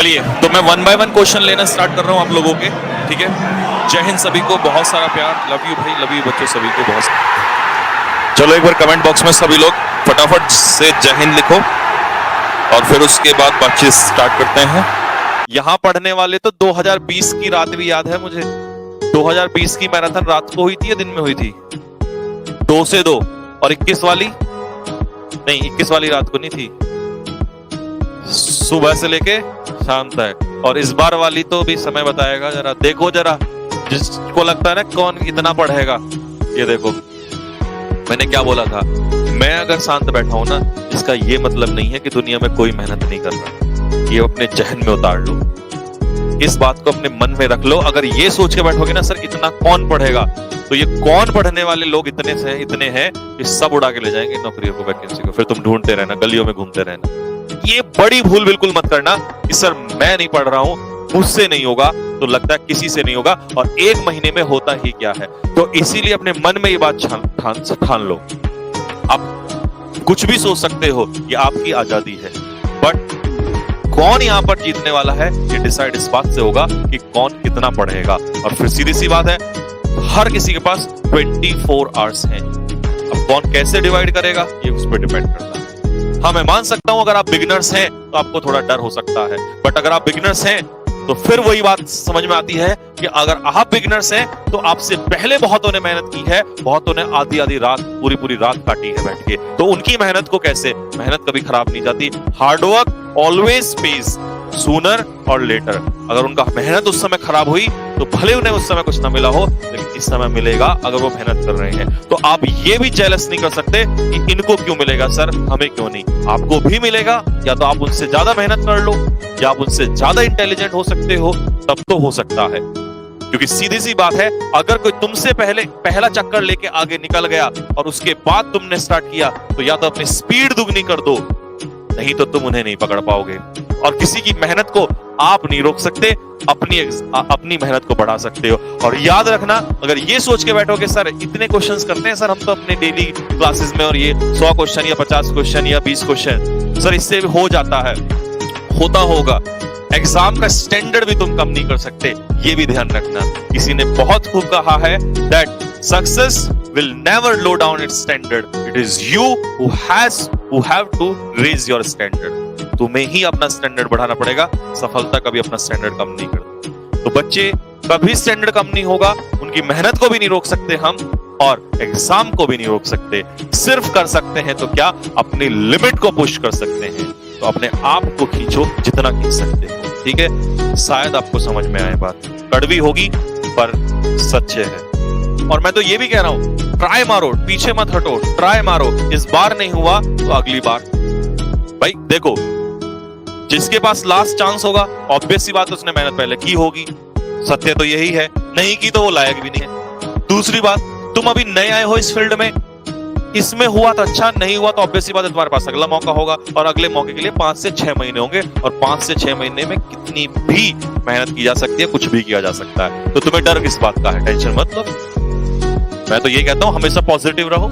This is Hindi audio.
चलिए तो मैं 1 बाय 1 क्वेश्चन लेना स्टार्ट कर रहा हूं आप लोगों के, ठीक है। जय हिंद सभी को, बहुत सारा प्यार, लव यू भाई, लव यू बच्चों सभी को बहुत सारा। चलो एक बार कमेंट बॉक्स में सभी लोग फटाफट से जय हिंद लिखो और फिर उसके बाद बातचीत स्टार्ट करते हैं। यहाँ पढ़ने वाले तो 2020 की रात भी याद है मुझे। 2020 की मैराथन रात को हुई थी या दिन में हुई थी? 2 से 2। और 21 वाली नहीं, 21 वाली रात को नहीं थी, सुबह से लेके शाम तक। और इस बार वाली तो भी समय बताएगा, जरा देखो, जरा जिसको लगता है ना कौन इतना पढ़ेगा, ये देखो मैंने क्या बोला था। मैं अगर शांत बैठा हूं ना, इसका ये मतलब नहीं है कि दुनिया में कोई मेहनत नहीं कर रहा। ये अपने जहन में उतार लो, इस बात को अपने मन में रख लो। अगर ये सोच के बैठोगे ना सर इतना कौन पढ़ेगा, तो ये कौन पढ़ने वाले लोग इतने हैं कि सब उड़ा के ले जाएंगे नौकरियों को, वैकेंसी को। फिर तुम ढूंढते रहना, गलियों में घूमते रहना। ये बड़ी भूल बिल्कुल मत करना कि सर मैं नहीं पढ़ रहा हूं, मुझसे नहीं होगा, तो लगता है किसी से नहीं होगा, और 1 महीने में होता ही क्या है। तो इसीलिए अपने मन में ये बात ठान लो। आप कुछ भी सोच सकते हो, ये आपकी आजादी है, बट कौन यहां पर जीतने वाला है ये डिसाइड इस बात से होगा कि कौन कितना पढ़ेगा। और फिर सीधी सी बात है, हर किसी के पास 24 आवर्स हैं। अब कौन कैसे डिवाइड करेगा ये उस पर डिपेंड करता है। हाँ मैं मान सकता हूं अगर आप बिगिनर्स हैं तो आपको थोड़ा डर हो सकता है, बट अगर आप बिगिनर्स हैं तो फिर वही बात समझ में आती है कि अगर आप बिगिनर्स हैं तो आपसे पहले बहुतों ने मेहनत की है, बहुतों ने आधी रात, पूरी रात काटी है बैठ के। तो उनकी मेहनत को कैसे, मेहनत कभी खराब नहीं जाती। हार्डवर्क ऑलवेज पेज सूनर और लेटर। अगर उनका मेहनत उस समय खराब हुई तो भले उन्हें उस समय कुछ ना मिला हो, लेकिन इस समय मिलेगा अगर वो मेहनत कर रहे हैं। तो आप ये भी जेलस नहीं कर सकते कि इनको क्यों मिलेगा सर, हमें क्यों नहीं। आपको भी मिलेगा, या तो आप उनसे ज्यादा मेहनत कर लो, या आप उनसे ज्यादा इंटेलिजेंट हो सकते हो, तब तो हो सकता है। क्योंकि सीधी सी बात है, अगर कोई तुमसे पहला चक्कर लेके आगे निकल गया और उसके बाद तुमने स्टार्ट किया, तो या तो अपनी स्पीड दुगनी कर दो, नहीं तो तुम उन्हें नहीं पकड़ पाओगे। और किसी की मेहनत को आप नहीं रोक सकते, अपनी मेहनत को बढ़ा सकते हो। और याद रखना, अगर ये सोच के बैठोगे सर इतने क्वेश्चंस करते हैं सर हम तो अपने डेली क्लासेस में, और ये 100 क्वेश्चन या 50 क्वेश्चन या 20 क्वेश्चन सर इससे हो जाता है, होता होगा। एग्जाम का स्टैंडर्ड भी तुम कम नहीं कर सकते, ये भी ध्यान रखना। किसी ने बहुत खूब कहा है that success will never low down its standard. It is you who have to raise your standard. तुम्हें ही अपना स्टैंडर्ड बढ़ाना पड़ेगा, सफलता कभी अपना स्टैंडर्ड कम नहीं करती। तो बच्चे कभी स्टैंडर्ड कम नहीं होगा, उनकी मेहनत को भी नहीं रोक सकते हम, और एग्जाम को भी नहीं रोक सकते। सिर्फ कर सकते हैं तो क्या, अपनी लिमिट को पुश कर सकते हैं। तो अपने आप को खींचो जितना खींच सकते हो, ठीक है। शायद आपको समझ में आए बात, कड़वी होगी पर सच्चे है। और मैं तो ये भी कह रहा हूं, ट्राई मारो, पीछे मत हटो, ट्राई मारो। इस बार नहीं हुआ तो अगली बार। भाई देखो, जिसके पास लास्ट चांस होगा, ऑब्वियस सी बात उसने मेहनत पहले की होगी, सत्य तो यही है। नहीं की तो वो लायक भी नहीं है। दूसरी बात, तुम अभी नए आए हो इस फील्ड में, इसमें हुआ तो अच्छा, नहीं हुआ तो ऑब्वियस सी बात है तुम्हारे पास अगला मौका होगा, और अगले मौके के लिए 5 से 6 महीने होंगे, और 5 से 6 महीने में कितनी भी मेहनत की जा सकती है, कुछ भी किया जा सकता है। तो तुम्हें डर किस बात का है, टेंशन मत लो। मैं तो ये कहता हूं हमेशा पॉजिटिव रहो,